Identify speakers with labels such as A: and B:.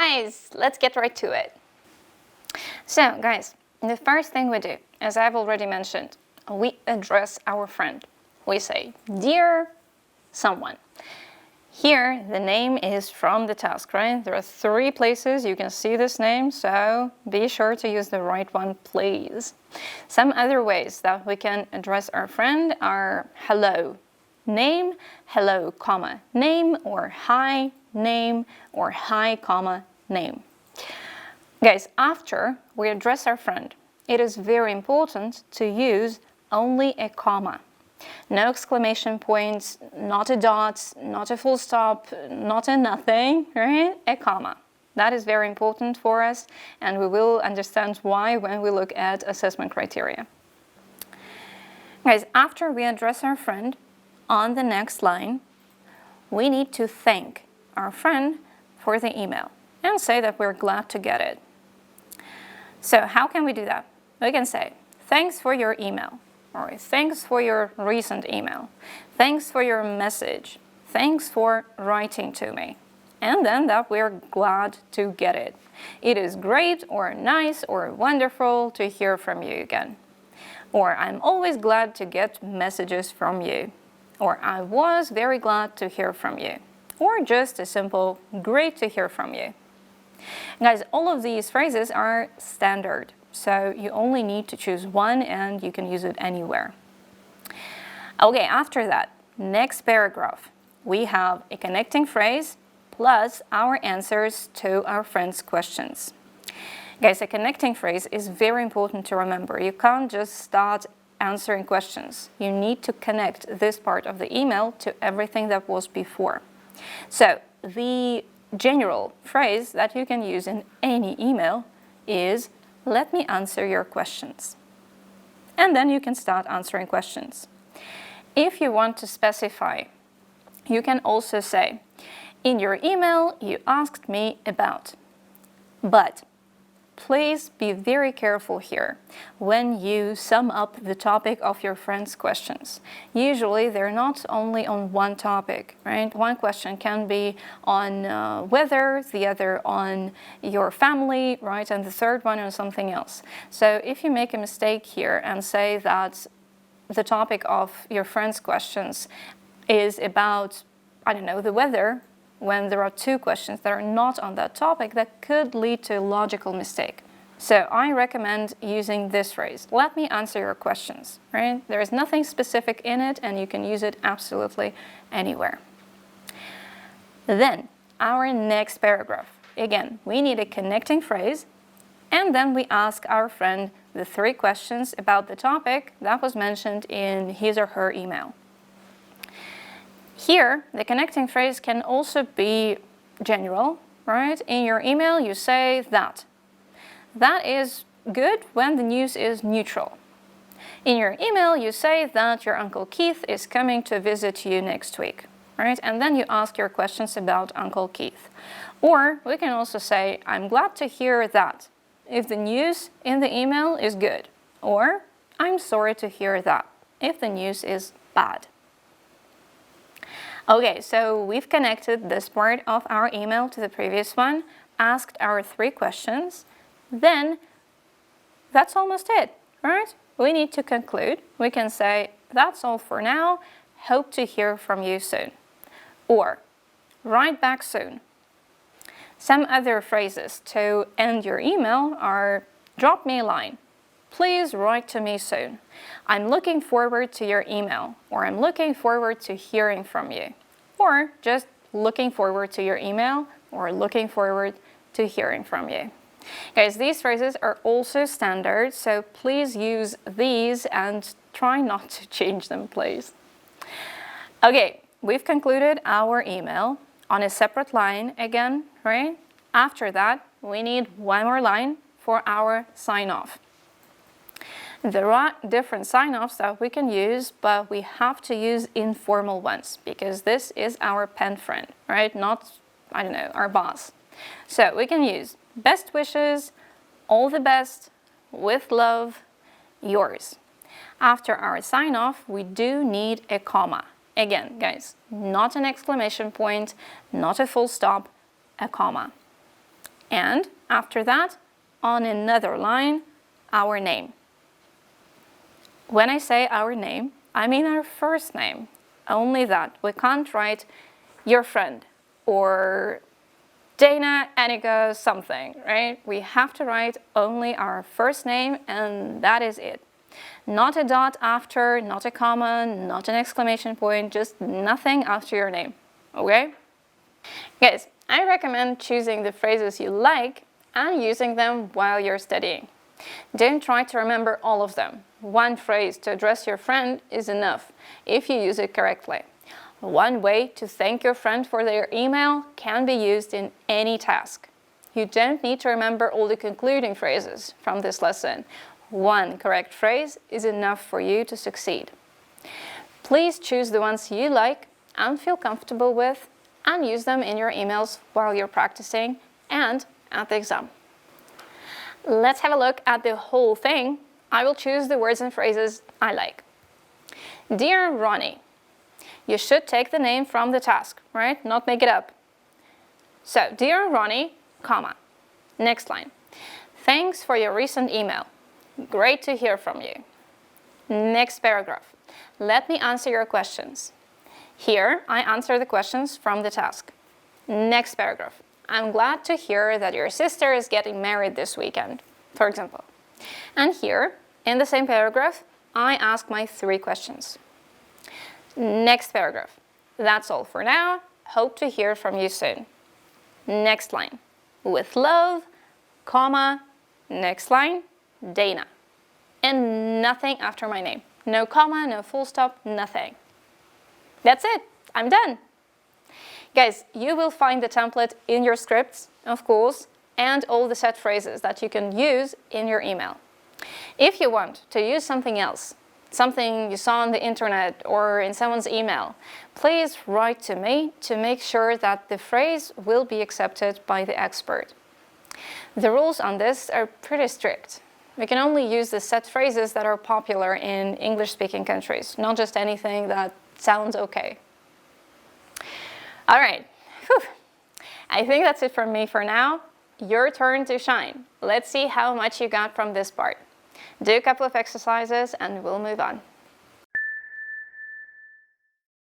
A: guys, let's get right to it. So, guys, the first thing we do, as I've already mentioned, we address our friend. We say, dear someone. Here, the name is from the task, right? There are 3 places you can see this name, so be sure to use the right one, please. Some other ways that we can address our friend are hello, name, hello, comma, name, or hi, name, or hi, comma, name. Guys, after we address our friend, it is very important to use only a comma. No exclamation points, not a dot, not a full stop, not a nothing, right? A comma. That is very important for us, and we will understand why when we look at assessment criteria. Guys, after we address our friend, on the next line, we need to thank our friend for the email and say that we're glad to get it. So how can we do that? We can say, thanks for your email. Or thanks for your recent email. Thanks for your message. Thanks for writing to me. And then that we're glad to get it. It is great or nice or wonderful to hear from you again. Or I'm always glad to get messages from you. Or I was very glad to hear from you. Or just a simple great to hear from you. Guys, all of these phrases are standard. So you only need to choose one and you can use it anywhere. Okay, after that, next paragraph, we have a connecting phrase plus our answers to our friend's questions. Guys, a connecting phrase is very important to remember. You can't just start answering questions. You need to connect this part of the email to everything that was before. So the general phrase that you can use in any email is let me answer your questions. And then you can start answering questions. If you want to specify, you can also say, in your email, you asked me about. But please be very careful here when you sum up the topic of your friend's questions. Usually they're not only on one topic, right? One question can be on weather, the other on your family, right? And the third one on something else. So if you make a mistake here and say that the topic of your friend's questions is about, I don't know, the weather, when there are 2 questions that are not on that topic, that could lead to a logical mistake. So I recommend using this phrase, let me answer your questions, right? There is nothing specific in it and you can use it absolutely anywhere. Then, our next paragraph. Again, we need a connecting phrase and then we ask our friend the 3 questions about the topic that was mentioned in his or her email. Here, the connecting phrase can also be general, right? In your email, you say that. That is good when the news is neutral. In your email, you say that your Uncle Keith is coming to visit you next week, right? And then you ask your questions about Uncle Keith. Or we can also say, I'm glad to hear that, if the news in the email is good. Or, I'm sorry to hear that, if the news is bad. Okay, so we've connected this part of our email to the previous one, asked our 3 questions, then that's almost it, right? We need to conclude. We can say, that's all for now, hope to hear from you soon. Or, write back soon. Some other phrases to end your email are, drop me a line. Please write to me soon. I'm looking forward to your email, or I'm looking forward to hearing from you. Or just looking forward to your email, or looking forward to hearing from you. Guys, these phrases are also standard, so please use these and try not to change them, please. Okay, we've concluded our email on a separate line again, right? After that, we need one more line for our sign-off. There are different sign-offs that we can use, but we have to use informal ones because this is our pen friend, right? Not, I don't know, our boss. So we can use best wishes, all the best, with love, yours. After our sign-off, we do need a comma. Again, guys, not an exclamation point, not a full stop, a comma. And after that, on another line, our name. When I say our name, I mean our first name. Only that. We can't write your friend or Dana, Annika, something, right? We have to write only our first name, and that is it. Not a dot after, not a comma, not an exclamation point, just nothing after your name, okay? Guys, I recommend choosing the phrases you like and using them while you're studying. Don't try to remember all of them. One phrase to address your friend is enough if you use it correctly. One way to thank your friend for their email can be used in any task. You don't need to remember all the concluding phrases from this lesson. One correct phrase is enough for you to succeed. Please choose the ones you like and feel comfortable with and use them in your emails while you're practicing and at the exam. Let's have a look at the whole thing. I will choose the words and phrases I like. Dear Ronnie. You should take the name from the task, right? Not make it up. So, dear Ronnie, comma. Next line. Thanks for your recent email. Great to hear from you. Next paragraph. Let me answer your questions. Here, I answer the questions from the task. Next paragraph. I'm glad to hear that your sister is getting married this weekend, for example. And here, in the same paragraph, I ask my 3 questions. Next paragraph. That's all for now. Hope to hear from you soon. Next line. With love, comma, next line, Dana. And nothing after my name. No comma, no full stop, nothing. That's it. I'm done. Guys, you will find the template in your scripts, of course, and all the set phrases that you can use in your email. If you want to use something else, something you saw on the internet or in someone's email, please write to me to make sure that the phrase will be accepted by the expert. The rules on this are pretty strict. We can only use the set phrases that are popular in English-speaking countries, not just anything that sounds okay. All right, whew. I think that's it from me for now. Your turn to shine. Let's see how much you got from this part. Do a couple of exercises and we'll move on.